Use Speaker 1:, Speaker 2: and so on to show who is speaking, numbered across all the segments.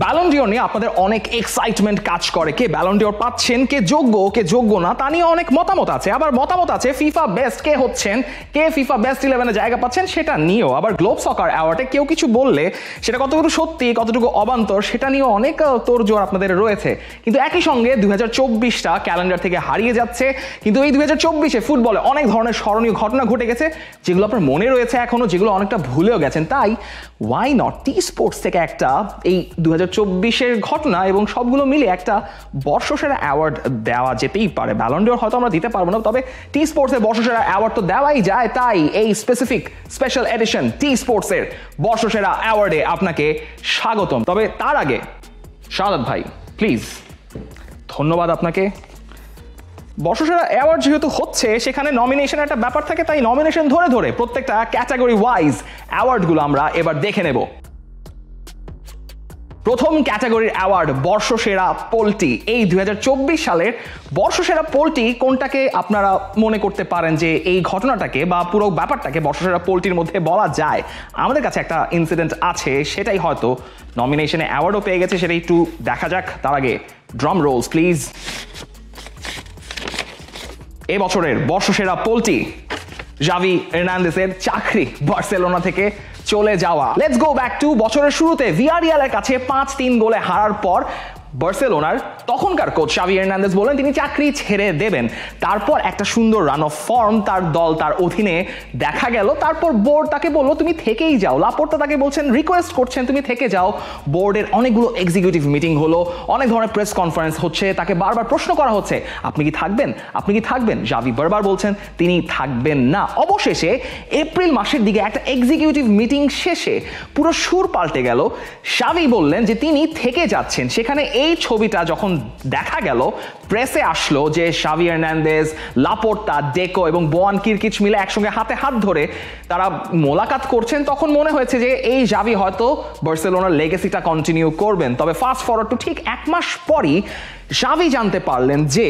Speaker 1: Ballon d'Or নিয়ে আপনাদের অনেক এক্সাইটমেন্ট কাজ করে, কে ব্যালন ডিওর পাচ্ছেন, কে যোগ্য না তা নিয়ে অনেক মতামত আছে। আবার মতামত আছে ফিফা বেস্ট কে হচ্ছেন, কে ফিফা বেস্ট 11-এ জায়গা পাচ্ছেন সেটা নিয়েও। আবার গ্লোব সকার অ্যাওয়ার্ডে কেউ কিছু বললে সেটা কতটুকু সত্যি কতটুকু অবান্তর সেটা নিয়েও অনেক তোড়জোড় আপনাদের রয়েছে। কিন্তু একই সঙ্গে 2024টা ক্যালেন্ডার থেকে হারিয়ে যাচ্ছে, কিন্তু এই 2024-এ ফুটবলে অনেক ধরনের স্মরণীয় ঘটনা ঘটে গেছে যেগুলো আপনার মনে রয়েছে এখনো, যেগুলো অনেকটা ভুলেও গেছেন। তাই ওয়াই নট টি স্পোর্টস থেকে একটা এই 2024-এর ঘটনা এবং সবগুলো মিলে একটা বর্ষসেরা অ্যাওয়ার্ড দেওয়া যেতেই পারে। ব্যালন ডিওর হয়তো আমরা দিতে পারবো না, তবে টি স্পোর্টসের বর্ষসেরা অ্যাওয়ার্ড তো দেওয়াই যায়। তাই এই স্পেশাল এডিশন টি স্পোর্টসের বর্ষসেরা অ্যাওয়ার্ডে আপনাকে স্বাগতম। তবে তার আগে শাহাদাত ভাই প্লিজ, ধন্যবাদ আপনাকে। বর্ষসেরা অ্যাওয়ার্ড যেহেতু হচ্ছে সেখানে নমিনেশনের একটা ব্যাপার থাকে, তাই নমিনেশন ধরে ধরে প্রত্যেকটা ক্যাটাগরি ওয়াইজ অ্যাওয়ার্ডগুলো আমরা এবার দেখে নেব। প্রথম ক্যাটাগরির অ্যাওয়ার্ড বর্ষসেরা পোলট্রি। এই 2024 সালের বর্ষসেরা পোলট্রি কোনটাকে আপনারা মনে করতে পারেন যে এই ঘটনাটাকে বা পুরো ব্যাপারটাকে বর্ষসেরা পোলট্রির মধ্যে বলা যায়? আমাদের কাছে একটা ইনসিডেন্ট আছে, সেটাই হয়তো নমিনেশনে অ্যাওয়ার্ডও পেয়ে গেছে, সেটা একটু দেখা যাক। তার আগে ড্রাম রোলস প্লিজ। এ বছরের বর্ষসেরা পোলট্রি জাভি এর্নান্দেসের চাকরি বার্সেলোনা থেকে চলে যাওয়া। লেটস গো ব্যাক টু বছরের শুরুতে ভিয়ারিয়ালের কাছে 5-3 গোলে হারার পর বার্সেলোনার তখনকার কোচ জাভি এর্নান্দেস বলেন তিনি চাকরি ছেড়ে দেবেন। তারপর একটা সুন্দর রান অফ ফর্ম তার দল তার অধীনে দেখা গেল। তারপর বোর্ড তাকে বললো তুমি থেকেই যাও। লাপোর্তা তাকে বলছেন, রিকোয়েস্ট করছেন তুমি থেকে যাও। বোর্ডের অনেকগুলো এক্সিকিউটিভ মিটিং হলো, অনেক ধরনের প্রেস কনফারেন্স হচ্ছে, তাকে বারবার প্রশ্ন করা হচ্ছে আপনি কি থাকবেন? জাভি বারবার বলছেন তিনি থাকবেন না। অবশেষে এপ্রিল মাসের দিকে একটা এক্সিকিউটিভ মিটিং শেষে পুরো সুর পাল্টে গেল। জাভি বললেন যে তিনি থেকে যাচ্ছেন। সেখানে এই ছবিটা যখন দেখা গেল, প্রেসে আসলো যে জাভি এর্নান্দেস, লাপোর্তা, ডেকো এবং বোয়ান কিরকিচ মিলে একসঙ্গে হাতে হাত ধরে তারা মোলাকাত করছেন, তখন মনে হয়েছে যে এই জাভি হয়তো বার্সেলোনার লেগেসিটা কন্টিনিউ করবেন। তবে ফাস্ট ফরওয়ার্ড টু ঠিক 1 মাস পরই জাভি জানতে পারলেন যে,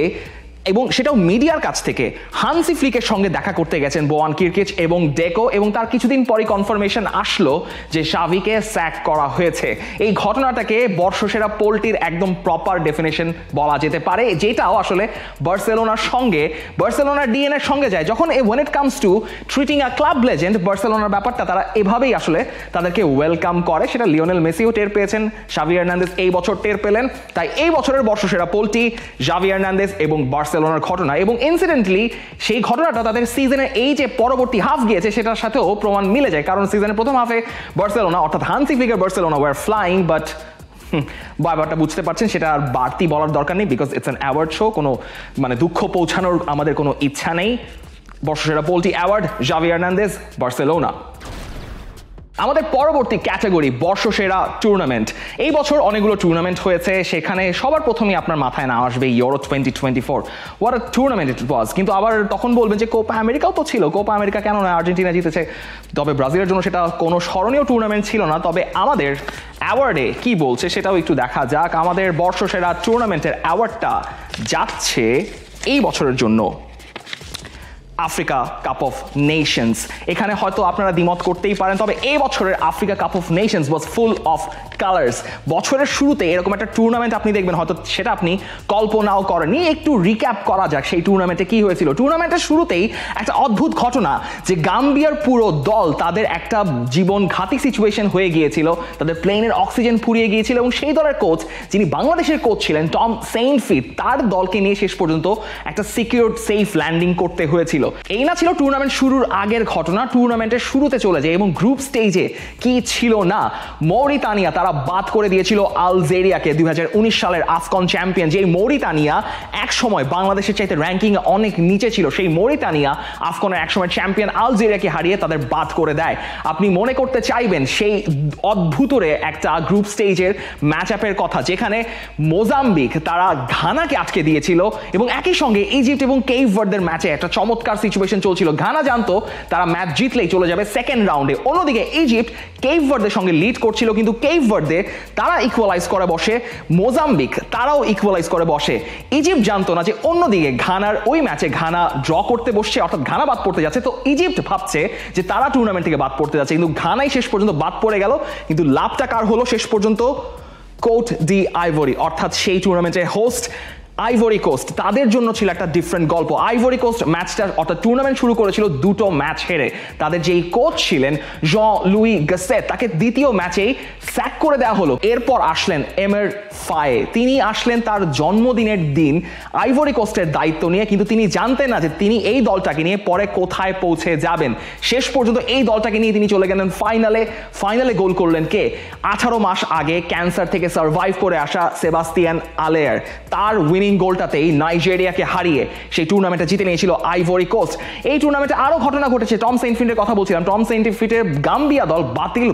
Speaker 1: এবং সেটাও মিডিয়ার কাছ থেকে, হানসি ফ্লিকের সঙ্গে দেখা করতে গেছেন বোয়ান কিরকিচ এবং ডেকো, এবং তার কিছুদিন পরই কনফার্মেশন আসলো যে জাভিকে স্যাক করা হয়েছে। এই ঘটনাটাকে বর্ষসেরা পোলট্রির একদম প্রপার ডেফিনেশন বলা যেতে পারে, যেটাও আসলে বার্সেলোনার ডিএনএর সঙ্গে যায়। যখন when it comes to treating a club legend, বার্সেলোনার ব্যাপারটা তারা এভাবেই আসলে তাদেরকে ওয়েলকাম করে। সেটা লিওনেল মেসিও টের পেয়েছেন, জাভি এর্নান্দেস এই বছর টের পেলেন। তাই এই বছরের বর্ষসেরা পোলট্রি জাভি এর্নান্দেস এবং বার্সেলোনার ঘটনা। এবং ইনসিডেন্টলি সেই ঘটনাটা তাদের সিজনের এই যে পরবর্তী হাফ গিয়েছে সেটার সাথেও প্রমাণ মিলে যায়, কারণ সিজনের প্রথম হাফে বার্সেলোনা অর্থাৎ হানসি ফ্লিকের বার্সেলোনা ওয়ার ফ্লাইং, বাট ব্যাপারটা বুঝতে পারছেন, সেটা আর বাড়তি বলার দরকার নেই, because it's an award show. কোনো দুঃখ পৌঁছানোর আমাদের কোনো ইচ্ছা নেই। বর্ষসেরা poultry award Xavi Hernandez, Barcelona. আমাদের পরবর্তী ক্যাটাগরি বর্ষসেরা টুর্নামেন্ট। এই বছর অনেকগুলো টুর্নামেন্ট হয়েছে, সেখানে সবার প্রথমেই আপনার মাথায় না আসবে ইউরো 2024, হোয়াট আ টুর্নামেন্ট ইট ওয়াজ। কিন্তু আবার তখন বলবেন যে কোপা আমেরিকাও তো ছিল, কোপা আমেরিকা কেন না, আর্জেন্টিনা জিতেছে। তবে ব্রাজিলের জন্য সেটা কোনো স্মরণীয় টুর্নামেন্ট ছিল না। তবে আমাদের অ্যাওয়ার্ডে কি বলছে সেটাও একটু দেখা যাক। আমাদের বর্ষসেরা টুর্নামেন্টের অ্যাওয়ার্ডটা যাচ্ছে এই বছরের জন্য আফ্রিকা কাপ অফ নেশনস। এখানে হয়তো আপনারা দ্বিমত করতেই পারেন, তবে এই বছরের Africa cup of Nations was full of colours. বছরের শুরুতে এরকম একটা টুর্নামেন্ট আপনি দেখবেন, হয়তো সেটা আপনি কল্পনাও করেননি। একটু রিক্যাপ করা যাক সেই টুর্নামেন্টে কি হয়েছিল। টুর্নামেন্টের শুরুতেই একটা অদ্ভুত ঘটনা, যে গাম্বিয়ার পুরো দল তাদের একটা জীবনঘাতী সিচুয়েশন হয়ে গিয়েছিল, তাদের প্লেনের অক্সিজেন ফুরিয়ে গিয়েছিল, এবং সেই দলের কোচ যিনি বাংলাদেশের কোচ ছিলেন টম সেইনফিট, তার দলকে নিয়ে শেষ পর্যন্ত একটা সিকিউরড সেফ ল্যান্ডিং করতে হয়েছিল। এই না ছিল টুর্নামেন্ট শুরুর আগের ঘটনা। টুর্নামেন্টের শুরুতে চলে যায় এবং গ্রুপ স্টেজে কি ছিল না, মৌরিতানিয়া তারা বাদ করে দিয়েছিল আলজেরিয়াকে, 2019 সালের আফকন চ্যাম্পিয়ন। যে মৌরিতানিয়া এক সময় বাংলাদেশের চাইতে র্যাঙ্কিং অনেক নিচে ছিল, সেই মৌরিতানিয়া আফকনের একসময় চ্যাম্পিয়ন আলজেরিয়াকে হারিয়ে তাদের বাদ করে দেয়। আপনি মনে করতে চাইবেন সেই অদ্ভুতরে একটা গ্রুপ স্টেজের ম্যাচ আপের কথা, যেখানে মোজাম্বিক তারা ঘানাকে আটকে দিয়েছিল, এবং একই সঙ্গে ইজিপ্ট এবং কেপ ভার্দের ম্যাচে একটা চমৎকার সিচুয়েশন চলছিল। ঘানা জানতো তারা ম্যাচ জিতলেই চলে যাবে সেকেন্ড রাউন্ডে। অন্যদিকে ইজিপ্ট কেপ ভার্দের সঙ্গে লিড করছিল, কিন্তু কেপ ভার্দে তারা ইকুয়ালাইজ করে বসে, মোজাম্বিক তারাও ইকুয়ালাইজ করে বসে। ইজিপ্ট জানতো না যে অন্যদিকে ঘানার ওই ম্যাচে ঘানা ড্র করতে বসছে, অর্থাৎ ঘানা বাদ পড়তে যাচ্ছে। তো ইজিপ্ট ভাবছে যে তারা টুর্নামেন্ট থেকে বাদ পড়তে যাচ্ছে, কিন্তু ঘানাই শেষ পর্যন্ত বাদ পড়ে গেল। কিন্তু লাভটা কার হলো শেষ পর্যন্ত? কোট ডি আইভরি, অর্থাৎ সেই টুর্নামেন্টের হোস্ট আইভরি কোস্ট, তাদের জন্য ছিল একটা ডিফারেন্ট গল্প। আইভরি কোস্ট ম্যাচটা অর্থাৎ টুর্নামেন্ট শুরু করেছিল দুটো ম্যাচ হেরে। তাদের যেই কোচ ছিলেন জন লুই গাসেট, তাকে দ্বিতীয় ম্যাচেই স্যাক করে দেওয়া হলো। এরপর আসলেন এমের ফায়ে, তিনি আসলেন তার জন্মদিনের দিন আইভরি কোস্টের দায়িত্ব নিয়ে, কিন্তু তিনি জানতেন না যে তিনি এই দলটাকে নিয়ে পরে কোথায় পৌঁছে যাবেন। শেষ পর্যন্ত এই দলটাকে নিয়ে তিনি চলে গেলেন ফাইনালে গোল করলেন কে? 18 মাস আগে ক্যান্সার থেকে সার্ভাইভ করে আসা সেবাস্তিয়ান আলেয়ার, তার উইনিং গোলটাতেই নাইজেরিয়াকে হারিয়ে সেই টুর্নামেন্টটা জিতে নিয়েছিল আইভরি কোস্ট। এই টুর্নামেন্টে আরো ঘটনা ঘটেছে। টম সেন্টফিল্ডের কথা বলছিলাম। টম সেন্টফিল্ডের গাম্বিয়া দল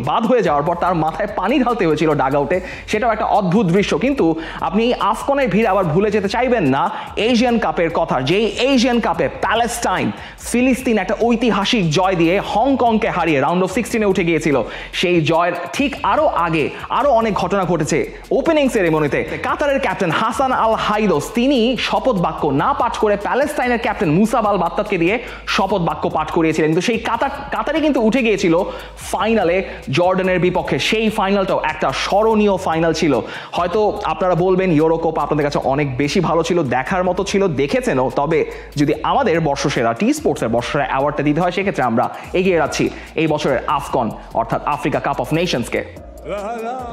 Speaker 1: বাদ হয়ে যাওয়ার পর তার মাথায় পানি ঢালতে হয়েছিল ডাগ আউটে, সেটাও একটা অদ্ভুত দৃশ্য। কিন্তু আপনি আফকনের ভিড় আবার ভুলে যেতে চাইবেন না এশিয়ান কাপের কথা। যেই এশিয়ান কাপে প্যালেস্টাইন ফিলিস্তিন একটা ঐতিহাসিক জয় দিয়ে হংকংকে হারিয়ে রাউন্ড অফ 16-এ উঠে গিয়েছিল, সেই জয়ের ঠিক আরো আগে আরো অনেক ঘটনা ঘটেছে। ওপেনিং সেরেমনিতে কাতারের ক্যাপ্টেন হাসান আল হাইদোস, তিনি শপথ বাক্য না পাঠ করে প্যালেস্টাইনের ক্যাপ্টেন মুসাব আল বাত্তাদকে দিয়ে শপথ বাক্য পাঠ করিয়েছিলেন। কিন্তু সেই কাতারে কিন্তু উঠে গিয়েছিল ফাইনালে জর্ডানের বিপক্ষে। সেই ফাইনালটাও একটা স্মরণীয় ফাইনাল ছিল। হয়তো আপনারা বলবেন ইউরো কাপ আপনাদের কাছে অনেক বেশি ভালো ছিল, দেখার মতো ছিল, দেখেছেনও। তবে যদি আমাদের বর্ষসেরা টি স্পোর্টসের বর্ষসেরা অ্যাওয়ার্ডটা দিতে হয়, সেক্ষেত্রে আমরা এগিয়ে যাচ্ছি এই বছরের আফকন অর্থাৎ আফ্রিকা কাপ অফ নেশনসকে।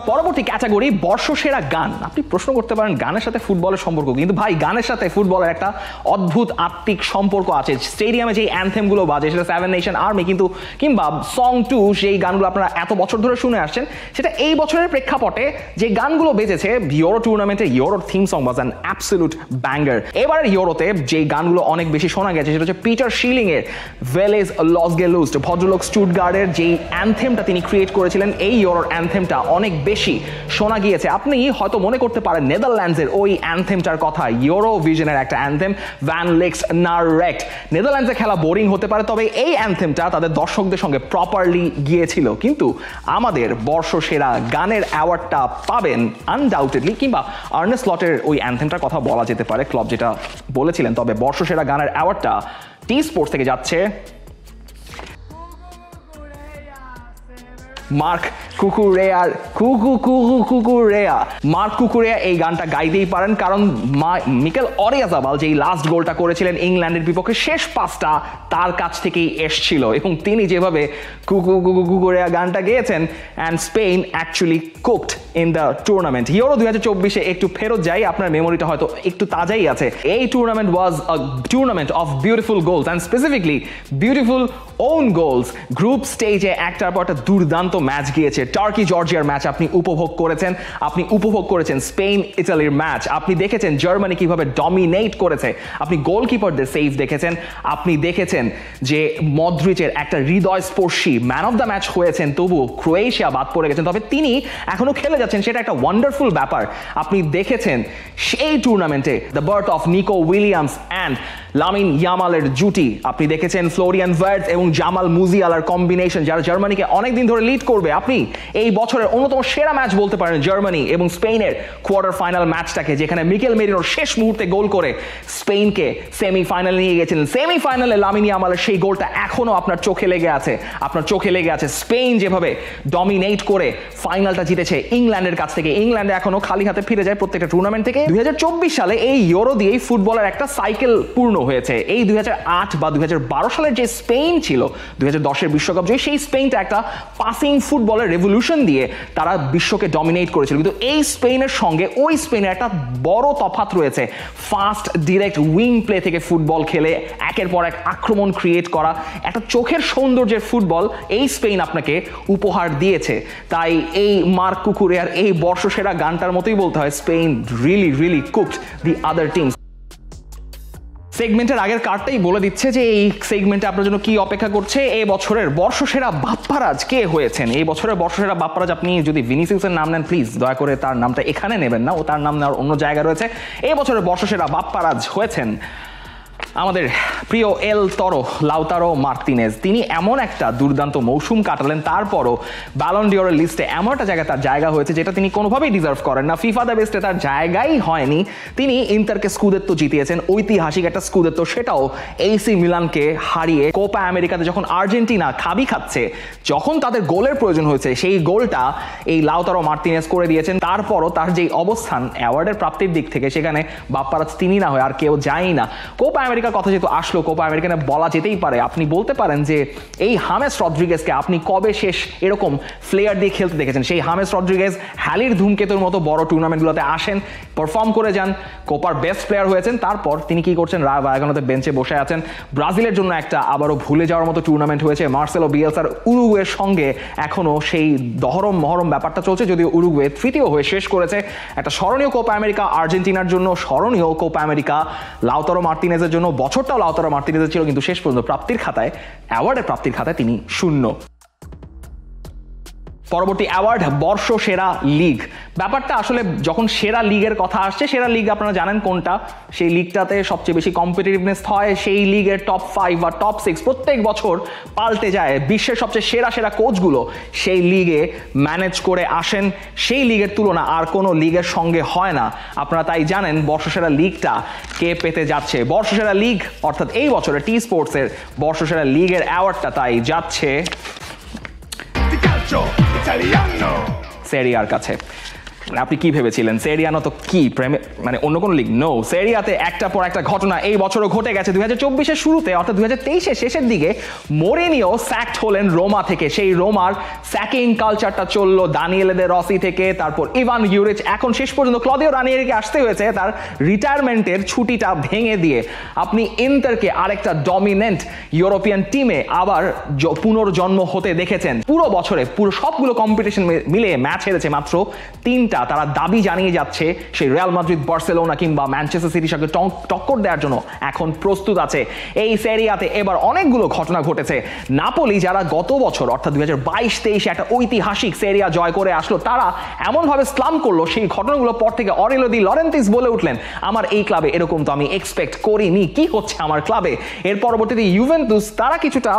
Speaker 1: পরবর্তী ক্যাটাগরি বর্ষসেরা গান। আপনি প্রশ্ন করতে পারেন গানের সাথে ফুটবলের সম্পর্ক, কিন্তু ভাই গানের সাথে ফুটবলের একটা অদ্ভুত আত্মিক সম্পর্ক আছে। স্টেডিয়ামে যে অ্যানথেমগুলো বাজে, সেটা সেভেন নেশন আর্মি কিন্তু কিংবা সং 2, সেই গানগুলো আপনারা এত বছর ধরে শুনে আসছেন, সেটা এই বছরের প্রেক্ষাপটে যে গানগুলো বেজেছে ইউরো টুর্নামেন্টে, ইউরোর theme song was an absolute banger. এবারের ইউরোতে যে গানগুলো অনেক বেশি শোনা গেছে সেটা হচ্ছে পিটার শিলিং এর ভেলেজ লস গেলুস্ট, ভদ্রলোক স্টুটগার্ডের যেই অ্যানথেমটা তিনি ক্রিয়েট করেছিলেন, এই ইউরোর অ্যানথেমটা অনেক বেশি শোনা গিয়েছে। আপনি হয়তো মনে করতে পারেন নেদারল্যান্ডসের ওই অ্যানথেমটার কথা, ইউরোভিশনের একটা অ্যানথেম, ভ্যান লিক্স নার রেক্ট। নেদারল্যান্ডসে খেলা বোরিং হতে পারে, তবে এই অ্যানথেমটা তাদের দর্শকদের সঙ্গে প্রপারলি গিয়েছিল। কিন্তু আমাদের বর্ষসেরা গানের অ্যাওয়ার্ডটা পাবেন আনডাউটেডলি, কিংবা আর্নে স্লটের ওই অ্যানথেমটার কথা বলা যেতে পারে, ক্লব যেটা বলেছিলেন। তবে বর্ষসেরা গানের অ্যাওয়ার্ডটা টি স্পোর্টস থেকে যাচ্ছে মার্ক কুকুরেয়ার। মার্ক কুকুরেয়া এই গানটা গাইতেই পারেন, কারণ মিকেল অরিয়াজাবাল যেই লাস্ট গোলটা করেছিলেন ইংল্যান্ডের বিপক্ষে, শেষ পাসটা তার কাছ থেকেই এসছিল, এবং তিনি যেভাবে কুকুরেয়া গানটা গেয়েছেন, and Spain actually cooked in the tournament. Euro 2024-এ একটু ফেরত যাই, আপনার মেমোরিটা হয়তো একটু তাজাই আছে। এই tournament was a tournament of beautiful goals, and specifically beautiful own goals. Group স্টেজে একটার পর একটা দুর্দান্ত ম্যাচ গিয়েছে। টার্কি জর্জিয়ার ম্যাচ আপনি উপভোগ করেছেন, স্পেন ইতালির ম্যাচ আপনি দেখেছেন, জার্মানি কিভাবে ডমিনেট করেছে, আপনি গোলকিপারদের সেভ দেখেছেন, আপনি দেখেছেন যে মদ্রিচের একটা হৃদয়স্পর্শী ম্যান অফ দ্য ম্যাচ হয়েছেন, তবু ক্রোয়েশিয়া বাদ পড়ে গেছেন, তবে তিনি এখনো খেলে যাচ্ছেন, সেটা একটা ওয়ান্ডারফুল ব্যাপার। আপনি দেখেছেন সেই টুর্নামেন্টে the birth of Nico Williams and Lamine ইয়ামালের জুটি, আপনি দেখেছেন ফ্লোরিয়ান ভার্টজ এবং জামাল মুজিয়ালার কম্বিনেশন, যারা জার্মানিকে অনেকদিন ধরে লিড করবে। আপনি এই বছরের অন্যতম সেরা ম্যাচ বলতে পারেন জার্মানি এবং স্পেনের কোয়ার্টার ফাইনাল ম্যাচটাকে, যেখানে মিকেল মেরিনোর শেষ মুহূর্তে গোল করে স্পেনকে সেমিফাইনালে নিয়ে গেছিলেন। সেমিফাইনালে লামিন ইয়ামালের সেই গোলটা এখনো আপনার চোখে লেগে আছে। স্পেন যেভাবে ডমিনেট করে ফাইনালটা জিতেছে ইংল্যান্ডের কাছ থেকে, ইংল্যান্ডে এখনো খালি হাতে ফিরে যায় প্রত্যেকটা টুর্নামেন্ট থেকে। 2024 সালে এই ইউরো দিয়েই ফুটবলের একটা সাইকেল পূর্ণ হয়েছে। এই 2008 বা 2012 সালের যে স্পেন ছিল 2010-এর বিশ্বকাপ জয়ী, সেই স্পেনটা একটা পাসিং ফুটবলের রেভলিউশন দিয়ে তারা বিশ্বকে ডমিনেট করেছিল। কিন্তু এই স্পেনের সঙ্গে ওই স্পেনের একটা বড় তফাৎ রয়েছে। ফাস্ট ডিরেক্ট উইং প্লে থেকে ফুটবল খেলে একের পর এক আক্রমণ ক্রিয়েট করা, একটা চোখের সৌন্দর্যের ফুটবল এই স্পেন আপনাকে উপহার দিয়েছে। তাই এই মার্ক কুকুরেয়ার এই বর্ষসেরা গানটার মতোই বলতে হয়, স্পেন রিয়েলি কুকড দি আদার টিমস। সেগমেন্টের আগের কার্ডটাই বলে দিচ্ছে যে এই সেগমেন্টে আপনার জন্য কি অপেক্ষা করছে। এই বছরের বর্ষসেরা বাপ্পারাজ কে হয়েছেন? এই বছরের বর্ষসেরা বাপ্পারাজ আপনি যদি ভিনিসিয়াসের নাম নেন, প্লিজ দয়া করে তার নামটা এখানে নেবেন না, ও তার নাম নেওয়ার অন্য জায়গা রয়েছে। এই বছরের বর্ষসেরা বাপ্পারাজ হয়েছেন আমাদের প্রিয় লাউতারো মার্তিনেজ, তিনি এমন একটা দুর্দান্ত মৌসুম কাটালেন, তারপরও ব্যালন ডিওরের লিস্টে এমন একটা জায়গায় তার জায়গা হয়েছে যেটা তিনি কোনোভাবেই ডিজার্ভ করেন না। ফিফা দ্য বেস্টে তার জায়গাই হয়নি। তিনি ইন্টারকে স্কুদেত্তো জিতিয়েছেন, ঐতিহাসিক একটা স্কুদেত্তো, সেটাও এসি মিলানকে হারিয়ে। কোপা আমেরিকাতে যখন আর্জেন্টিনা খাবি খাচ্ছে, যখন তাদের গোলের প্রয়োজন হয়েছে, সেই গোলটা এই লাউতারো মার্তিনেজ করে দিয়েছেন। তারপরও তার যে অবস্থান অ্যাওয়ার্ডের প্রাপ্তির দিক থেকে, সেখানে বাপ্পারাজ তিনি না হয় আর কেউ যায় না। কোপা আমেরিকার কথা যেহেতু আসলো, কোপা আমেরিকানে বলা যেতেই পারে, আপনি বলতে পারেন যে এই হামেস রদ্রিগেজকে আপনি কবে শেষ এরকম ফ্লেয়ার দিয়ে খেলতে দেখেছেন? সেই হামেস রদ্রিগেজ হ্যালির ধূমকেতুর মতো বড় টুর্নামেন্টগুলোতে আসেন, পারফর্ম করে যান, কোপার বেস্ট প্লেয়ার হয়েছেন, তারপর তিনি কি করছেন? রায় বায়াগানোতে বেঞ্চে বসে আছেন। ব্রাজিলের জন্য একটা আবারও ভুলে যাওয়ার মতো টুর্নামেন্ট হয়েছে। মার্সেলো বিয়েলসার উরুগুয়ের সঙ্গে এখনও সেই দহরম মহরম ব্যাপারটা চলছে, যদিও উরুগুয়ে তৃতীয় হয়ে শেষ করেছে। একটা স্মরণীয় কোপা আমেরিকা আর্জেন্টিনার জন্য, স্মরণীয় কোপা আমেরিকা লাউতারো মার্তিনেজের জন্য। বছরটাও লাউতারো মার্তিনেজের ছিল, কিন্তু শেষ পর্যন্ত প্রাপ্তির খাতায়, অ্যাওয়ার্ডের প্রাপ্তির খাতায় তিনি শূন্য। পরবর্তী অ্যাওয়ার্ড বর্ষসেরা লিগ। ব্যাপারটা আসলে যখন সেরা লিগের কথা আসছে, সেরা লিগ আপনারা জানেন কোনটা, সেই লিগটাতে সবচেয়ে বেশি কম্পিটিটিভনেস হয়, সেই লিগের টপ 5 বা টপ 6 প্রত্যেক বছর পাল্টে যায়। বিশ্বের সবচেয়ে সেরা সেরা কোচগুলো সেই লিগে ম্যানেজ করে আসেন, সেই লিগের তুলনা আর কোনো লিগের সঙ্গে হয় না। আপনারা তাই জানেন বর্ষসেরা লিগটা কে পেতে যাচ্ছে। বর্ষসেরা লিগ অর্থাৎ এই বছরের টি স্পোর্টসের বর্ষসেরা লিগের অ্যাওয়ার্ডটা তাই যাচ্ছে সেরিয়ার কাছে। আপনি কি ভেবেছিলেন সেরিয়ানো তো কি মানে অন্য কোনো লিগ? নো, সেরিয়াতে একটা পর একটা ঘটনা এই বছরও ঘটে গেছে। 2024-এর শুরুতে অর্থাৎ 2023-এর শেষের দিকে মোরিনিও স্যাকড হলেন রোমা থেকে। সেই রোমার স্যাকিং কালচারটা চললো দানিয়েলে দে রসি থেকে, তারপর ইভান ইউরিচ, এখন শেষ পর্যন্ত ক্লদিও রানিয়েরিকে আসতে হয়েছে তার রিটায়ারমেন্টের ছুটিটা ভেঙে দিয়ে। আপনি ইন্টারকে আরেকটা ডমিনেন্ট ইউরোপিয়ান টিমে আবার পুনর্জন্ম হতে দেখেছেন। পুরো বছরে পুরো সবগুলো কম্পিটিশন মিলে ম্যাচ হেরেছে মাত্র 3টা। তারা দাবি জানিয়ে যাচ্ছে সেই রিয়াল মাদ্রিদ, বার্সেলোনা কিংবা ম্যানচেস্টার সিটির সঙ্গে টক্কর দেওয়ার জন্য এখন প্রস্তুত আছে। এই সেরিয়াতে এবার অনেকগুলো ঘটনা ঘটেছে। নাপোলি যারা গত বছর অর্থাৎ 2022-23 একটা ঐতিহাসিক সেরিয়া জয় করে আসলো, তারা এমনভাবে স্লাম করলো, সেই ঘটনাগুলোর পর থেকে অরেলো দি লরেন্তিস বলে উঠলেন, আমার এই ক্লাবে এরকম তো আমি এক্সপেক্ট করিনি, কি হচ্ছে আমার ক্লাবে। এর পরবর্তীতে ইউভেন্তুস তারা কিছুটা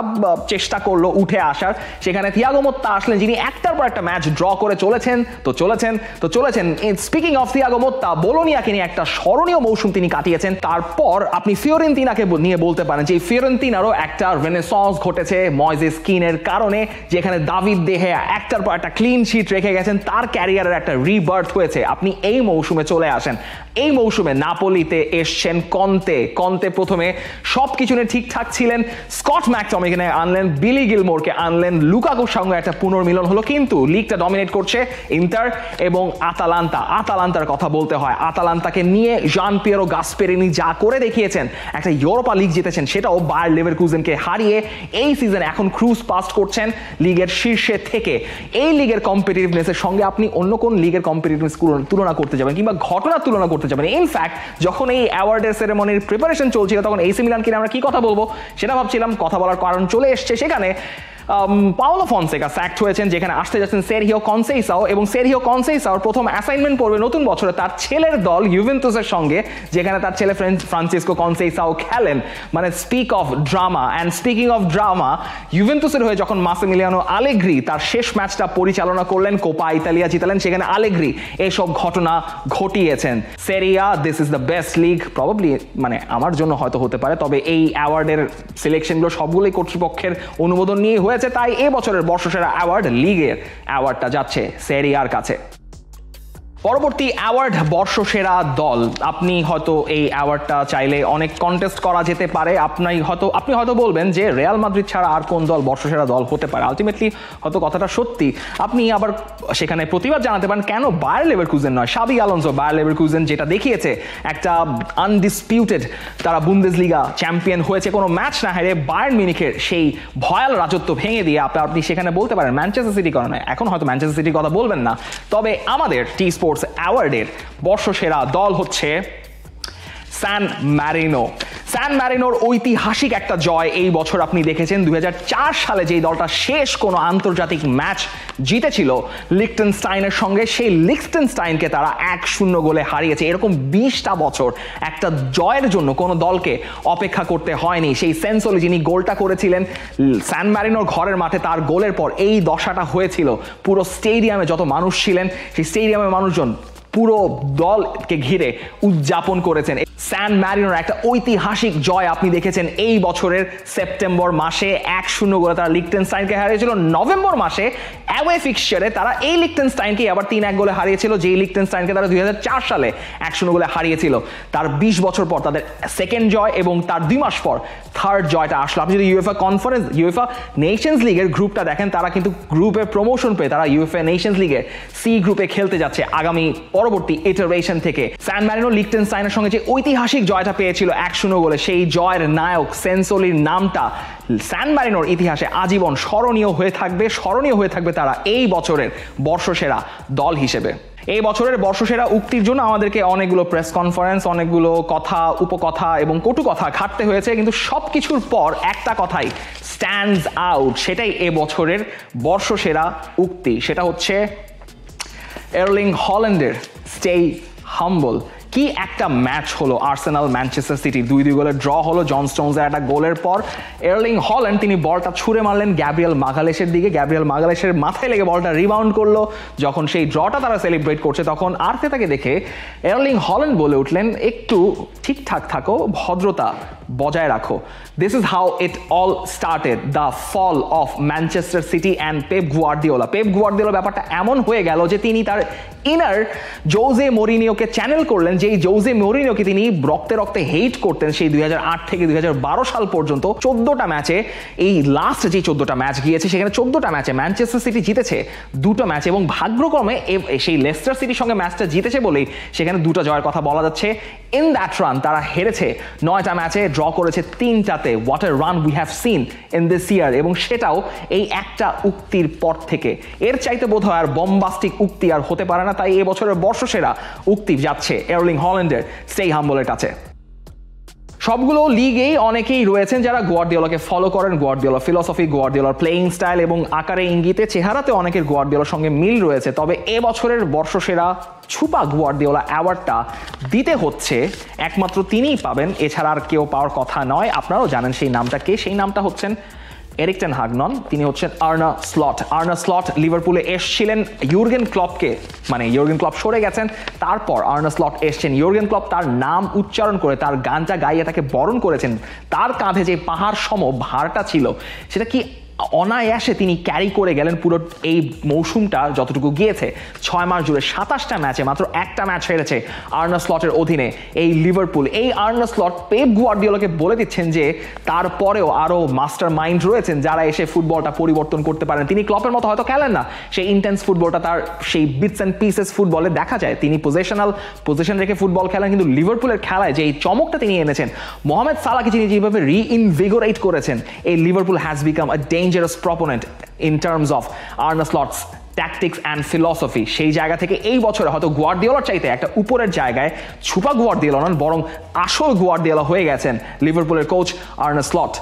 Speaker 1: চেষ্টা করলো উঠে আসার, সেখানে থিয়াগো মোত্তা আসলেন, যিনি একটার পর একটা ম্যাচ ড্র করে চলেছেন। স্পিকিং অফ থিয়াগো মোত্তা, বোলোনিয়াকে নিয়ে একটা স্মরণীয় মৌসুম তিনি কাটিয়েছেন। তারপর আপনি ফিওরেন্তিনাকে নিয়ে বলতে পারেন যে ফিওরেন্তিনারও একটা রেনেসন্স ঘটেছে ময়েজেস কিনের কারণে, যেখানে দাভিদ দেহে একটার পর একটা ক্লিন শিট রেখে গেছেন, তার ক্যারিয়ারের একটা রিবার্থ হয়েছে। আপনি এই মৌসুমে চলে আসেন, এই মৌসুমে নাপোলিতে এসছেন কন্তে প্রথমে সবকিছু নিয়ে ঠিকঠাক ছিলেন, স্কট ম্যাকটমিনেকে আনলেন, বিলি গিলমোরকে আনলেন, লুকাকুর সঙ্গে একটা পুনর্মিলন হলো, কিন্তু লিগটা ডমিনেট করছে ইন্টার এবং আতালান্তার কথা বলতে হয়। আতালান্তাকে নিয়ে জান পিয়েরো গাসপেরিনি যা করে দেখিয়েছেন, একটা ইউরোপা লিগ জিতেছেন, সেটাও বায়ার লেভারকুজেনকে হারিয়ে এই সিজন এখন ক্রুজ পাস করছেন লিগের শীর্ষে থেকে। এই লিগের কম্পিটিটিভনেসের সঙ্গে আপনি অন্য কোন লিগের কম্পিটিটিভনেস তুলনা করতে যাবেন কিংবা ঘটনার তুলনা করতে যাবেন? ইনফ্যাক্ট যখন এই অ্যাওয়ার্ডের সেরেমনির প্রিপারেশন চলছিল, তখন এসি মিলানকে নিয়ে আমরা কি কথা বলবো সেটা ভাবছিলাম, কথা বলার কারণ চলে এসছে। সেখানে পাওলো ফনসেকা স্যাক্ট হয়েছেন, যেখানে আসতে যাচ্ছেন সেরহিও কনসেইসাও, এবং সেরহিও কনসেইসাওর প্রথম অ্যাসাইনমেন্ট পড়বে নতুন বছরে তার ছেলের দল ইউভেন্তুসের সঙ্গে, যেখানে তার ছেলে ফ্রান্সিসকো কনসেইসাও খেলেন। মানে speak of drama. And speaking of drama, ইউভেন্তুসের হয়ে যখন মাসিমিলিয়ানো আলেগ্রি তার শেষ ম্যাচটা পরিচালনা করলেন, কোপা ইতালিয়া জিতালেন, সেখানে আলেগ্রি এসব ঘটনা ঘটিয়েছেন। Serie, this is the best league probably, মানে আমার জন্য হয়তো হতে পারে, তবে এই অ্যাওয়ার্ডের সিলেকশনগুলো সবগুলোই কর্তৃপক্ষের অনুমোদন নিয়ে হয়েছে। তাই এই বছরের বর্ষসেরা অ্যাওয়ার্ড লিগের অ্যাওয়ার্ডটা যাচ্ছে সেরিয়ার কাছে। পরবর্তী অ্যাওয়ার্ড বর্ষসেরা দল। আপনি হয়তো এই অ্যাওয়ার্ডটা চাইলে অনেক কন্টেস্ট করা যেতে পারে। আপনি হয়তো বলবেন যে রিয়াল মাদ্রিদ ছাড়া আর কোন দল বর্ষসেরা দল হতে পারে। আলটিমেটলি হয়তো কথাটা সত্যি। আপনি আবার সেখানে প্রতিবাদ জানাতে পারেন কেন বায়ার লেভারকুজেন নয়। শাবি আলোনসো, বায়ার লেভারকুজেন যেটা দেখিয়েছে একটা আনডিসপিউটেড, তারা বুন্দেসলিগা চ্যাম্পিয়ন হয়েছে কোনো ম্যাচ না হেরে, বায়ার্ন মিউনিখের সেই ভয়াল রাজত্ব ভেঙে দিয়ে আপনি সেখানে বলতে পারেন ম্যানচেস্টার সিটি কারণে। এখন হয়তো ম্যানচেস্টার সিটির কথা বলবেন না, তবে আমাদের টি স্পোর্টস অ্যাওয়ার্ডের বর্ষসেরা দল হচ্ছে সান ম্যারিনো। স্যান ম্যারিনোর ঐতিহাসিক একটা জয় এই বছর আপনি দেখেছেন। 2004 সালে যেই দলটা শেষ কোনো আন্তর্জাতিক ম্যাচ জিতেছিল লিখটেনস্টাইনের সঙ্গে, সেই লিখটেনস্টাইনকে তারা 1-0 গোলে হারিয়েছে। এরকম 20টা বছর একটা জয়ের জন্য কোনো দলকে অপেক্ষা করতে হয়নি। সেই সেন্সোলি যিনি গোলটা করেছিলেন স্যান ম্যারিনোর ঘরের মাঠে, তার গোলের পর এই দশাটা হয়েছিল। পুরো স্টেডিয়ামে যত মানুষ ছিলেন, সেই স্টেডিয়ামের মানুষজন পুরো দলকে ঘিরে উদযাপন করেছেন। স্যান ম্যারিনোর একটা ঐতিহাসিক জয় আপনি দেখেছেন এই বছরের সেপ্টেম্বর মাসে 1-0 গোলে তারা লিখটেনস্টাইনকে হারিয়েছিল। নভেম্বর মাসে অ্যাওয়ে ফিক্সচারে তারা এই লিখটেনস্টাইনকে আবার 3-1 গোলে হারিয়েছিল, যেই লিখটেনস্টাইনকে তারা 2004 সালে 1-0 গোলে হারিয়েছিল। তার 20 বছর পর তাদের সেকেন্ড জয় এবং তার 2 মাস পর থার্ড জয়টা আসলো। আপনি যদি ইউএফএ নেশনস লিগের গ্রুপটা দেখেন, তারা কিন্তু গ্রুপে প্রমোশন পেয়ে তারা ইউএফএ নেশনস লিগের সি গ্রুপে খেলতে যাচ্ছে আগামী পরবর্তী ইটারেশন থেকে। স্যান ম্যারিনো লিখটেনস্টাইনের সঙ্গে যে ঐতিহাসিক জয়টা পেয়েছিল 1-0 গোলে, সেই জয়ের নায়ক সেন্সোলির নামটা স্যান ম্যারিনোর ইতিহাসে আজীবন স্মরণীয় হয়ে থাকবে তারা এই বছরের বর্ষসেরা দল হিসেবে। এই বছরের বর্ষসেরা উক্তির জন্য আমাদেরকে অনেকগুলো প্রেস কনফারেন্স, অনেকগুলো কথা, উপকথা এবং কটু কথা খাটতে হয়েছে, কিন্তু সবকিছুর পর একটা কথাই স্ট্যান্ডস আউট, সেটাই এ বছরের বর্ষসেরা উক্তি। সেটা হচ্ছে এরলিং হল্যান্ডের স্টে হাম্বল। কি একটা ম্যাচ হলো আর্সেনাল ম্যানচেস্টার সিটি, 2-2 গোলের ড্র হলো। জন স্টোনসের একটা গোলের পর এরলিং হল্যান্ড তিনি বলটা ছুঁড়ে মারলেন গ্যাব্রিয়েল মাগালেসের দিকে, গ্যাব্রিয়েল মাগালেসের মাথায় লেগে বলটা রিবাউন্ড করলো। যখন সেই ড্রটা তারা সেলিব্রেট করছে, তখন আর্তেতাকে দেখে এরলিং হল্যান্ড বলে উঠলেন, একটু ঠিকঠাক থাকো, ভদ্রতা বজায় রাখো। This is how it all started, the fall of Manchester City and Pep Guardiola. Pep Guardiola ব্যাপারটা এমন হয়ে গেল যে তিনি তার ইনার জোজে মরিনিওকে চ্যানেল করলেন, যেই জোজে মরিনিওকে তিনি রক্তে রক্তে হেট করতেন সেই 2008 থেকে 2012 সাল পর্যন্ত। 14টা ম্যাচে, এই লাস্ট যে 14টা ম্যাচ গিয়েছে, সেখানে 14টা ম্যাচে ম্যানচেস্টার সিটি জিতেছে 2টা ম্যাচ, এবং ভাগ্যক্রমে সেই লেস্টার সিটির সঙ্গে ম্যাচটা জিতেছে বলেই সেখানে 2টা জয়ের কথা বলা যাচ্ছে। ইন দ্যাট রান তারা হেরেছে 9টা ম্যাচে, ড্র করেছে 3টাতে। What a run we have seen in this year, এবং সেটাও এই একটা উক্তির পর থেকে। এর চাইতে বোধ হয় আর বম্বাস্টিক উক্তি আর হতে পারে না। তাই এবছরের বর্ষসেরা উক্তি যাচ্ছে এরলিং হল্যান্ডের স্টে হাম্বলের কাছে। সবগুলো লিগেই অনেকেই রয়েছেন যারা গুয়ার্দিওলাকে ফলো করেন। গুয়ার্দিওলার ফিলসফি, গুয়ার্দিওলার প্লেয়িং স্টাইল এবং আকারে ইঙ্গিতে চেহারাতে অনেকের গুয়ার্দিওলার সঙ্গে মিল রয়েছে। তবে এবছরের বর্ষসেরা ছুপা গুয়ার্দিওলা অ্যাওয়ার্ডটা দিতে হচ্ছে একমাত্র তিনিই পাবেন, এছাড়া আর কেউ পাওয়ার কথা নয়। আপনারাও জানেন সেই নামটা কে, সেই নামটা হচ্ছেন এরিক টেন হাগ নন, তিনি হচ্ছেন আর্নে স্লট। আর্নে স্লট লিভারপুলে এসছিলেন ইউর্গেন ক্লপকে, মানে ইউর্গেন ক্লপ সরে গেছেন, তারপর আর্নে স্লট এসছেন। ইউর্গেন ক্লপ তার নাম উচ্চারণ করে, তার গানটা গাইয়ে তাকে বরণ করেছেন। তার কাঁধে যে পাহাড় সম ভারটা ছিল, সেটা কি অনায়াসে তিনি ক্যারি করে গেলেন পুরো এই মৌসুমটা যতটুকু গিয়েছে। 6 মাস জুড়ে 27টা ম্যাচে মাত্র একটা ম্যাচ হেরেছে আর্নে স্লটের অধীনে এই লিভারপুল। এই আর্নে স্লট পেপ গুয়ার্দিওলাকে বলে দিচ্ছেন যে তারপরেও আরও মাস্টার মাইন্ড রয়েছেন যারা এসে ফুটবলটা পরিবর্তন করতে পারেন। তিনি ক্লপের মতো হয়তো খেলেন না সেই ইন্টেন্স ফুটবলটা, তার সেই বিটস অ্যান্ড পিসেস ফুটবলে দেখা যায়। তিনি পজিশন রেখে ফুটবল খেলেন, কিন্তু লিভারপুলের খেলায় যে এই চমকটা তিনি এনেছেন, মোহামেদ সালাহকে তিনি যেভাবে রিইনভিগোরেট করেছেন, এই Liverpool has become a dangerous proponent in terms of Arne Slot's tactics and philosophy। সেই জায়গা থেকে এই বছরে হয়তো গুয়ার্দিওলার চাইতে একটা উপরের জায়গায় ছুপা গুয়ার্দিওলা নন, বরং আসল গুয়ার্দিওলা হয়ে গেছেন লিভারপুলের কোচ আর্নে স্লট।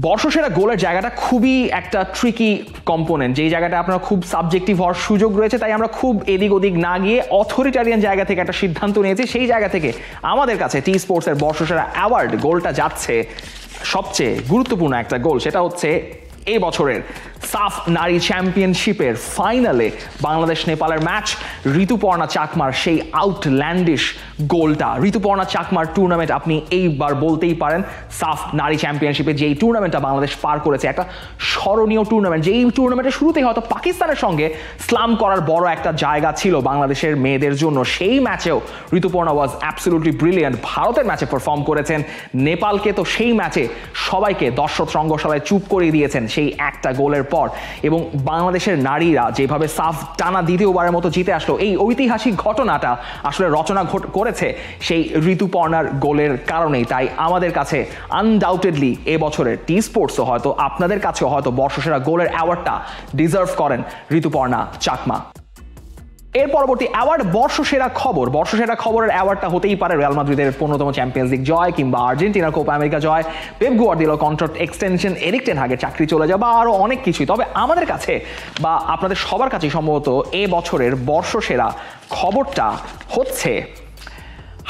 Speaker 1: বর্ষসেরা গোলের জায়গাটা খুবই একটা ট্রিকি কম্পোনেন্ট, যেই জায়গাটা আপনার খুব সাবজেক্টিভ হওয়ার সুযোগ রয়েছে। তাই আমরা খুব এদিক ওদিক না গিয়ে অথরিটারিয়ান জায়গা থেকে একটা সিদ্ধান্ত নিয়েছি। সেই জায়গা থেকে আমাদের কাছে টি স্পোর্টসের বর্ষসেরা অ্যাওয়ার্ড গোলটা যাচ্ছে সবচেয়ে গুরুত্বপূর্ণ একটা গোল, সেটা হচ্ছে এই বছরের সাফ নারী চ্যাম্পিয়নশিপের ফাইনালে বাংলাদেশ নেপালের ম্যাচ, ঋতুপর্ণা চাকমার সেই আউটল্যান্ডিশ গোলটা। ঋতুপর্ণা চাকমার টুর্নামেন্ট আপনি এইবার বলতেই পারেন সাফ নারী চ্যাম্পিয়নশিপে যেই টুর্নামেন্টটা বাংলাদেশ পার করেছে, একটা স্মরণীয় টুর্নামেন্ট। যেই টুর্নামেন্টের শুরুতেই হয়তো পাকিস্তানের সঙ্গে স্লাম করার বড় একটা জায়গা ছিল বাংলাদেশের মেয়েদের জন্য, সেই ম্যাচেও ঋতুপর্ণা ওয়াজ অ্যাবসলিউটলি ব্রিলিয়ান্ট। ভারতের ম্যাচে পারফর্ম করেছেন, নেপালকে তো সেই ম্যাচে সবাইকে দর্শক রঙ্গশালায় চুপ করিয়ে দিয়েছেন সেই একটা গোলের পর। এবং বাংলাদেশের নারীরা যেভাবে সাফ টানা দ্বিতীয়বারের মতো জিতে আসলো, এই ঐতিহাসিক ঘটনাটা আসলে রচনা করেছে সেই ঋতুপর্ণার গোলের কারণেই। তাই আমাদের কাছে আনডাউটেডলি এবছরের টি স্পোর্টসও হয়তো আপনাদের কাছেও হয়তো বর্ষসেরা গোলের অ্যাওয়ার্ডটা ডিজার্ভ করেন ঋতুপর্ণা চাকমা। এর পরবর্তী অ্যাওয়ার্ড বর্ষসেরা খবরের অ্যাওয়ার্ডটা হতেই পারে রিয়াল মাদ্রিদের 15তম চ্যাম্পিয়ন্স লিগ জয়, কিংবা আর্জেন্টিনার কোপা আমেরিকা জয়, পেপ গুয়ার্দিওলার কন্ট্রাক্ট এক্সটেনশন, এরিক টেন হাগের চাকরি চলে যাওয়া, বা আরো অনেক কিছুই। তবে আমাদের কাছে বা আপনাদের সবার কাছে সম্ভবত এ বছরের বর্ষসেরা খবরটা হচ্ছে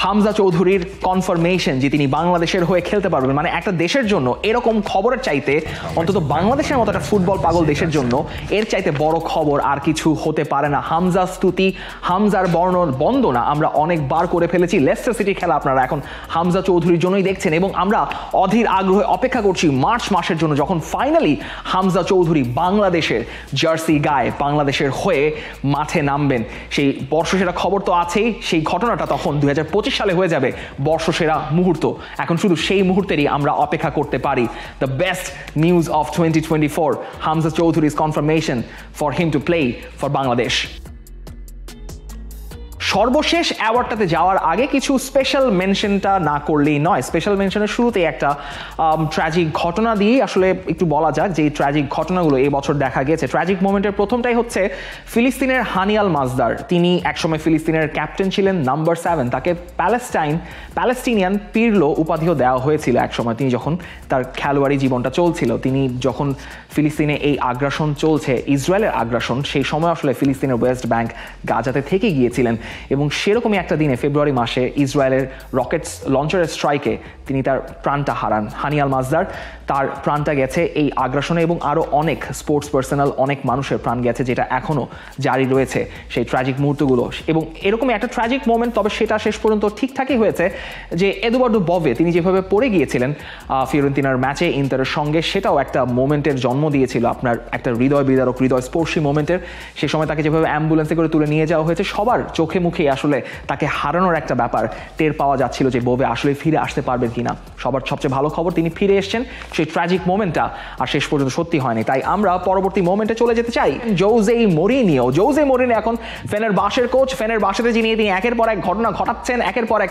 Speaker 1: হামজা চৌধুরীর কনফার্মেশন যে তিনি বাংলাদেশের হয়ে খেলতে পারবেন। মানে একটা দেশের জন্য এরকম খবরের চাইতে, অন্তত বাংলাদেশের মতো একটা ফুটবল পাগল দেশের জন্য এর চাইতে বড় খবর আর কিছু হতে পারে না। হামজা স্তুতি, হামজার বন্দনা আমরা অনেকবার করে ফেলেছি। লেস্টার সিটি খেলা আপনারা এখন হামজা চৌধুরীর জন্যই দেখছেন, এবং আমরা অধীর আগ্রহে অপেক্ষা করছি মার্চ মাসের জন্য, যখন ফাইনালি হামজা চৌধুরী বাংলাদেশের জার্সি গায়ে বাংলাদেশের হয়ে মাঠে নামবেন। সেই বর্ষসেরা খবর তো আছেই, সেই ঘটনাটা তখন 2025 সালে হয়ে যাবে বর্ষসেরা মুহূর্ত। এখন শুধু সেই মুহূর্তেরই আমরা অপেক্ষা করতে পারি। The best news of 2024, Hamza Choudhury's confirmation for him to play for Bangladesh. সর্বশেষ অ্যাওয়ার্ডটাতে যাওয়ার আগে কিছু স্পেশাল মেনশনটা না করলেই নয়। স্পেশাল মেনশনের শুরুতেই একটা ট্র্যাজিক ঘটনা দিয়েই আসলে একটু বলা যাক যে এই ট্র্যাজিক ঘটনাগুলো এই বছর দেখা গেছে। ট্র্যাজিক মোমেন্টের প্রথমটাই হচ্ছে ফিলিস্তিনের হানিয়াল মাজদার। তিনি একসময় ফিলিস্তিনের ক্যাপ্টেন ছিলেন, নাম্বার 7। তাকে প্যালেস্টিনিয়ান পিরলো উপাধিও দেওয়া হয়েছিল একসময়, তিনি যখন তার খেলোয়াড়ি জীবনটা চলছিল। তিনি যখন ফিলিস্তিনে এই আগ্রাসন চলছে, ইসরায়েলের আগ্রাসন, সেই সময় আসলে ফিলিস্তিনের ওয়েস্ট ব্যাংক গাজাতে থেকে গিয়েছিলেন, এবং সেরকমই একটা দিনে ফেব্রুয়ারি মাসে ইসরায়েলের রকেটস লঞ্চারের স্ট্রাইকে তিনি তার প্রাণটা হারান। হানিয়াল মাজদার, তার প্রাণটা গেছে এই আগ্রাসনে, এবং আরও অনেক স্পোর্টস পার্সোনাল, অনেক মানুষের প্রাণ গেছে, যেটা এখনও জারি রয়েছে সেই ট্র্যাজিক মুহূর্তগুলো। এবং এরকমই একটা ট্র্যাজিক মোমেন্ট, তবে সেটা শেষ পর্যন্ত ঠিকঠাকই হয়েছে, যে এদুয়ার্ডো ববে তিনি যেভাবে পড়ে গিয়েছিলেন ফিওরেন্তিনার ম্যাচে ইন্টারের সঙ্গে, সেটাও একটা মোমেন্টের জন্ম দিয়েছিল, আপনার একটা হৃদয় বিদারক, হৃদয়স্পর্শী মোমেন্টের। সে সময় তাকে যেভাবে অ্যাম্বুলেন্সে করে তুলে নিয়ে যাওয়া হয়েছে, সবার চোখে মুখে আসলে তাকে হারানোর একটা ব্যাপার টের পাওয়া যাচ্ছিল, যে বোবে আসলে ফিরে আসতে পারবেন কিনা। সবার সবচেয়ে ভালো খবর, তিনি ফিরে এসেছেন। সেই ট্র্যাজিক মোমেন্টটা আর শেষ পর্যন্ত সত্যি হয়নি। তাই আমরা পরবর্তী মোমেন্টে চলে যেতে চাই। জোজে মরিনিও এখন ফেনারবাশের কোচ। ফেনারবাশেতে যিনি একের পর এক ঘটনা ঘটাচ্ছেন, একের পর এক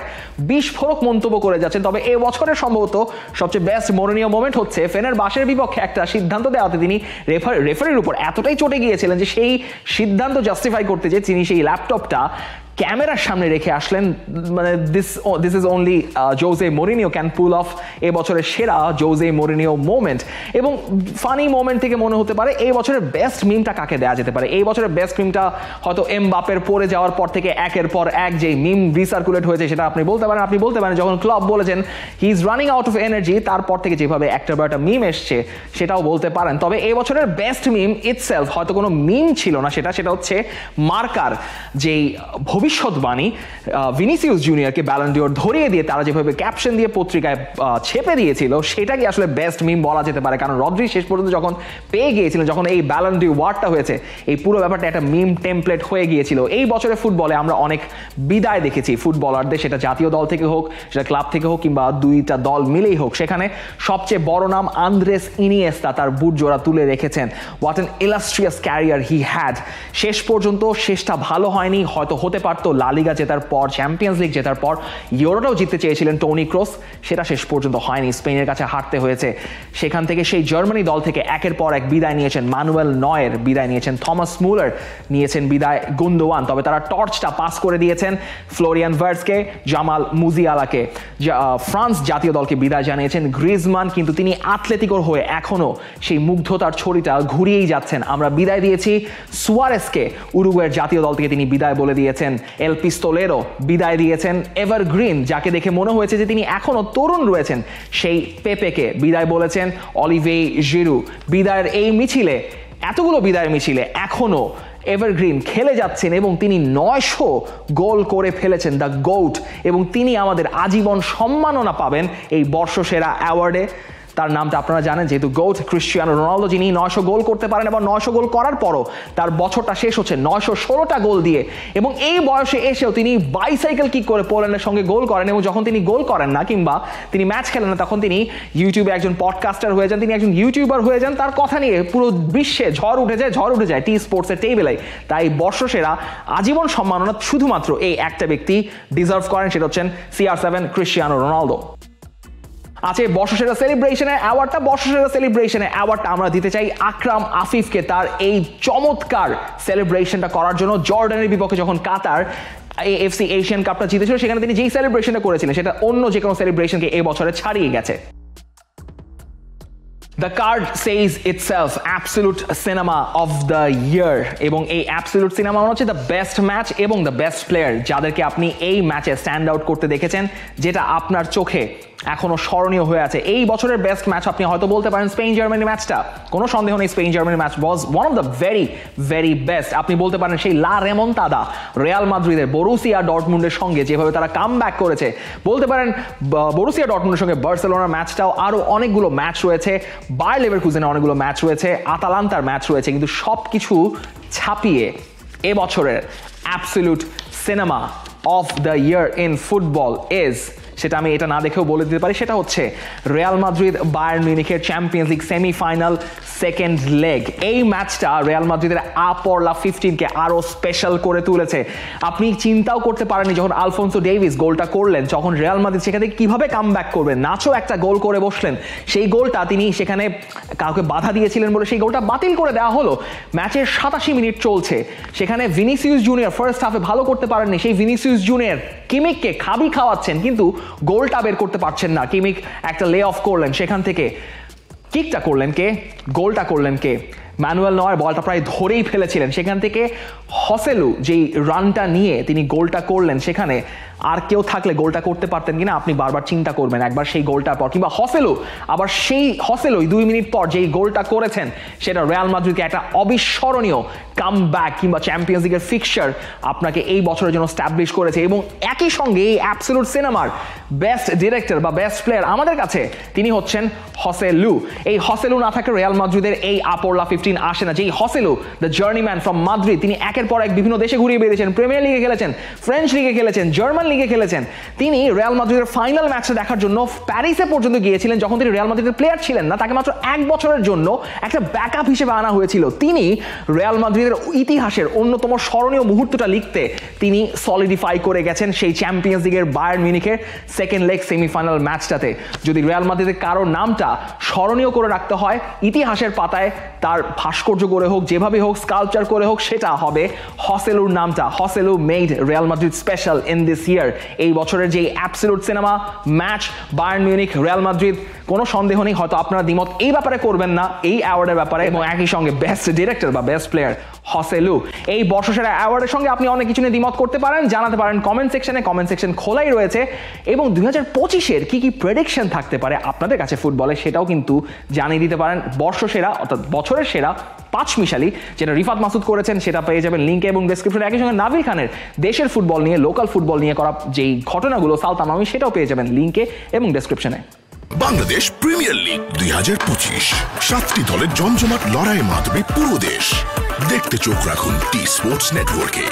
Speaker 1: বিস্ফোরক মন্তব্য করে যাচ্ছেন। তবে এ বছরের সম্ভবত সবচেয়ে বেস্ট মরিনিও মোমেন্ট হচ্ছে ফেনারবাশের বিপক্ষে একটা সিদ্ধান্ত দেওয়াতে তিনি রেফারির উপর এতটাই চটে গিয়েছিলেন যে সেই সিদ্ধান্ত জাস্টিফাই করতে যে তিনি সেই ল্যাপটপটা ক্যামেরার সামনে রেখে আসলেন। মানে this is only Jose Mourinho can pull off এ বছরের সেরা জোজে মরিনিও মোমেন্ট। এবং ফানি মোমেন্ট থেকে মনে হতে পারে এই বছরের বেস্ট মিমটা কাকে দেওয়া যেতে পারে। এই বছরের বেস্ট মিমটা হয়তো এমবাপের পড়ে যাওয়ার পর থেকে একের পর এক যে মিম রিসার্কুলেট হয়েছে, সেটা আপনি বলতে পারেন যখন ক্লাব বলেছেন he is running out of energy, তারপর থেকে যেভাবে একটা মিম এসছে সেটাও বলতে পারেন। তবে এই বছরের বেস্ট মিম ইটসেলফ হয়তো কোনো মিম ছিল না, সেটা হচ্ছে মার্কার যেই ভবিষ্যৎবাণী ভিনিসিয়াস জুনিয়রকে ব্যালন ডিওর ধরিয়ে দিয়ে তারা যেভাবে ক্যাপশন দিয়ে পত্রিকায় ছেপে দিয়েছিল, সেটাকে আসলে বেস্ট মিম বলা যেতে পারে। কারণ রদ্রি শেষ পর্যন্ত যখন পেয়ে গিয়েছিলেন, যখন এই ব্যালন ডি ওয়ার্ডটা হয়েছে, এই পুরো ব্যাপারটা একটা মিম টেমপ্লেট হয়ে গিয়েছিল। এই বছরের ফুটবলে আমরা অনেক বিদায় দেখেছি ফুটবলারদের, সেটা জাতীয় দল থেকে হোক, সেটা ক্লাব থেকে হোক, কিংবা দুইটা দল মিলেই হোক। সেখানে সবচেয়ে বড় নাম আন্দ্রেস ইনিয়েস্তা, তার বুট জোড়া তুলে রেখেছেন। What an illustrious career he had. শেষ পর্যন্ত শেষটা ভালো হয়নি, হয়তো হতে পারতো লা লিগা জেতার পর, চ্যাম্পিয়ন্স লিগ জেতার পর ইউরোটাও জিততে চেয়েছিলেন টনি ক্রোস, সেটা শেষ পর্যন্ত হয়নি, স্পেনের কাছে হারতে হয়েছে। সেখান থেকে সেই জার্মানি দল থেকে একের পর এক বিদায় নিয়েছেন মানুয়েল নয়ের, বিদায় নিয়েছেন থমাস মুলার, নিয়েছেন বিদায় গুন্দোয়ান। তবে তারা টর্চটা পাস করে দিয়েছেন ফ্লোরিয়ান ভার্টসকে, জামাল মুজিয়ালাকে। ফ্রান্স জাতীয় দলকে বিদায় জানিয়েছেন গ্রিজমান, কিন্তু তিনি আথলেটিকোর হয়ে এখনো সেই মুগ্ধতার ছড়িটা ঘুরিয়েই যাচ্ছেন। আমরা বিদায় দিয়েছি সুয়ারেসকে, উরুগুয়ের জাতীয় দল থেকে তিনি বিদায় বলে দিয়েছেন। এল পিস্তোলেরো বিদায় দিয়েছেন এভারগ্রিন, যাকে দেখে মনে হয়েছে যে তিনি এখনো তরুণ রয়েছেন, সেই পেপেকে বিদায় বলেছেন অলিভে জিরু। বিদায়ের এই মিছিলে, এতগুলো বিদায়ের মিছিলে এখনো এভারগ্রিন খেলে যাচ্ছেন, এবং তিনি 900 গোল করে ফেলেছেন, দ্য গোট। এবং তিনি আমাদের আজীবন সম্মাননা পাবেন এই বর্ষসেরা অ্যাওয়ার্ডে। তার নামটা আপনারা জানেন, যেহেতু গোট ক্রিশ্চিয়ানো রোনালদো, যিনি 900 গোল করতে পারেন, এবং 900 গোল করার পরও তার বছরটা শেষ হচ্ছে 916টা গোল দিয়ে। এবং এই বয়সে এসেও তিনি বাইসাইকেল কিক করে পোল্যান্ডের সঙ্গে গোল করেন, এবং যখন তিনি গোল করেন না কিংবা তিনি ম্যাচ খেলেন না, তখন তিনি ইউটিউবে একজন পডকাস্টার হয়ে যান, তিনি একজন ইউটিউবার হয়ে যান। তার কথা নিয়ে পুরো বিশ্বে ঝড় উঠে যায় টি স্পোর্টসের টেবিলে। তাই বর্ষসেরা আজীবন সম্মাননা শুধুমাত্র এই একটা ব্যক্তি ডিজার্ভ করেন, সেটা হচ্ছেন CR7 ক্রিশ্চিয়ানো রোনালদো। আছে বর্ষসেরা সেলিব্রেশনের অ্যাওয়ার্ডটা। বর্ষসেরা সেলিব্রেশনের অ্যাওয়ার্ডটা আমরা দিতে চাই আকরাম আফিফকে তার এই চমৎকার সেলিব্রেশনটা করার জন্য। জর্ডানের বিপক্ষে যখন কাতার AFC এশিয়ান কাপটা জিতেছিল, সেখানে তিনি যেই সেলিব্রেশনটা করেছিলেন সেটা অন্য যে কোনো সেলিব্রেশনকে এই বছরে ছাড়িয়ে গেছে। The card says itself, absolute cinema of the year, এবং এই absolute cinema হচ্ছে দ্য বেস্ট ম্যাচ এবং দ্য বেস্ট প্লেয়ার যাদেরকে আপনি এই ম্যাচে স্ট্যান্ড আউট করতে দেখেছেন, যেটা আপনার চোখে এখনো স্মরণীয় হয়ে আছে। এই বছরের বেস্ট ম্যাচ আপনি হয়তো বলতে পারেন স্পেন জার্মানি ম্যাচটা, কোনো সন্দেহ নেই Spain Germany match was one of the very very best. আপনি বলতে পারেন সেই লা রেমন্তাদা রিয়াল মাদ্রিদের বরুসিয়া ডর্টমুন্ডের সঙ্গে যেভাবে তারা কাম ব্যাক করেছে, বলতে পারেন বরুসিয়া ডর্টমুন্ডের সঙ্গে বার্সেলোনার ম্যাচটাও, আরও অনেকগুলো ম্যাচ রয়েছে, বায়ার লেভারকুজেনের অনেকগুলো ম্যাচ রয়েছে, আতালান্তার ম্যাচ রয়েছে, কিন্তু সব কিছু ছাপিয়ে এবছরের absolute cinema of the year in football is, সেটা আমি এটা না দেখেও বলে দিতে পারি, সেটা হচ্ছে রিয়াল মাদ্রিদ বায়ার্ন মিউনিখের Champions League semifinal second leg. এই ম্যাচটা রিয়াল মাদ্রিদের আপরলা 15কে আরও স্পেশাল করে তুলেছে। আপনি চিন্তাও করতে পারেননি যখন আলফোনসো ডেভিস গোলটা করলেন, যখন রিয়াল মাদ্রিদ সেখান থেকে কীভাবে কাম ব্যাক করবেন। নাচো একটা গোল করে বসলেন, সেই গোলটা তিনি সেখানে কাউকে বাধা দিয়েছিলেন বলে সেই গোলটা বাতিল করে দেওয়া হলো। ম্যাচের 87 মিনিট চলছে, সেখানে ভিনিসিয়াস জুনিয়র ফার্স্ট হাফে ভালো করতে পারেননি, সেই ভিনিসিয়াস জুনিয়র কিমিককে খাবি খাওয়াচ্ছেন কিন্তু গোলটা বের করতে পারছেন না। কিমিক একটা লে অফ করলেন, সেখান থেকে কিকটা করলেন কে, গোলটা করলেন কে, ম্যানুয়েল নয়ার বলটা প্রায় ধরেই ফেলেছিলেন, সেখান থেকে হসেলু যেই রানটা নিয়ে তিনি গোলটা করলেন, সেখানে আর কেউ থাকলে গোলটা করতে পারতেন কিনা আপনি বারবার চিন্তা করবেন একবার সেই গোলটার পর। কিংবা হসেলু, আবার সেই হসেলুই 2 মিনিট পর যেই গোলটা করেছেন সেটা রিয়াল মাদ্রিদকে একটা অবিস্মরণীয় কাম ব্যাক কিংবা চ্যাম্পিয়ন্স লিগের ফিক্সচার আপনাকে এই বছরের জন্য স্ট্যাবলিশ করেছে। এবং একই সঙ্গে এই অ্যাবসলিউট সিনেমার বেস্ট ডিরেক্টর বা বেস্ট প্লেয়ার আমাদের কাছে তিনি হচ্ছেন হসেলু। এই হসেলু না থাকলে রিয়াল মাদ্রিদের এই আপরলা 15 আসে না। যেই হসেলু দ্য জার্নিম্যান ফ্রম মাদ্রিদ, তিনি একের পর এক বিভিন্ন দেশে ঘুরিয়ে বেরিয়েছেন, প্রিমিয়ার লিগে খেলেছেন, ফ্রেঞ্চ লিগে খেলেছেন, জার্মান লিগে খেলেছেন। তিনি রিয়াল মাদ্রিদের ফাইনাল ম্যাচটা দেখার জন্য প্যারিসে পর্যন্ত গিয়েছিলেন যখন তিনি রিয়াল মাদ্রিদের প্লেয়ার ছিলেন না, তাকে মাত্র 1 বছরের জন্য একটা ব্যাকআপ হিসেবে আনা হয়েছিল। তিনি রিয়াল মাদ্রিদের ইতিহাসের অন্যতম স্মরণীয় মুহূর্তটা লিখতে তিনি সলিডিফাই করে গেছেন সেই চ্যাম্পিয়ন্স লিগের বায়ার্ন মিউনিখের সেকেন্ড লেগ সেমিফাইনাল ম্যাচটাতে। যদি রিয়াল মাদ্রিদের কারোর নামটা স্মরণীয় করে রাখতে হয় ইতিহাসের পাতায়, তার ভাস্কর্য করে হোক, যেভাবে হোক, স্কাল্পচার করে হোক, সেটা হবে হসেলুর নামটা। Joselu made Real Madrid special in this year. এই বছরের যে absolute cinema match Bayern Munich Real Madrid, কোনো সন্দেহ নেই হয়তো আপনারা দ্বিমত এই ব্যাপারে করবেন না এই অ্যাওয়ার্ডের ব্যাপারে, এবং একই সঙ্গে বেস্ট ডিরেক্টর বা বেস্ট প্লেয়ার হসেলু। এই বর্ষসেরা অ্যাওয়ার্ডের সঙ্গে আপনি অনেক কিছু নিয়ে দ্বিমত করতে পারেন, জানাতে পারেন কমেন্ট সেকশনে। কমেন্ট সেকশন খোলাই রয়েছে, এবং 2025-এর কি কি প্রেডিকশন থাকতে পারে আপনাদের কাছে ফুটবলে সেটাও কিন্তু জানিয়ে দিতে পারেন। বর্ষসেরা অর্থাৎ বছরের সেরা 5 মিশালি যেটা রিফাত মাসুদ করেছেন সেটা পেয়ে যাবেন লিঙ্কে এবং ডেসক্রিপশনে। একই সঙ্গে নাবিল খানের দেশের ফুটবল নিয়ে, লোকাল ফুটবল নিয়ে করা যেই ঘটনাগুলো সালতাম আমি, সেটাও পেয়ে যাবেন লিঙ্কে এবং ডেসক্রিপশনে।
Speaker 2: বাংলাদেশ প্রিমিয়ার লিগ 2025, 7টি দলের জমজমাট লড়াইয়ের মাধ্যমে পুরো দেশ দেখতে চোখ রাখুন টি স্পোর্টস নেটওয়ার্কে।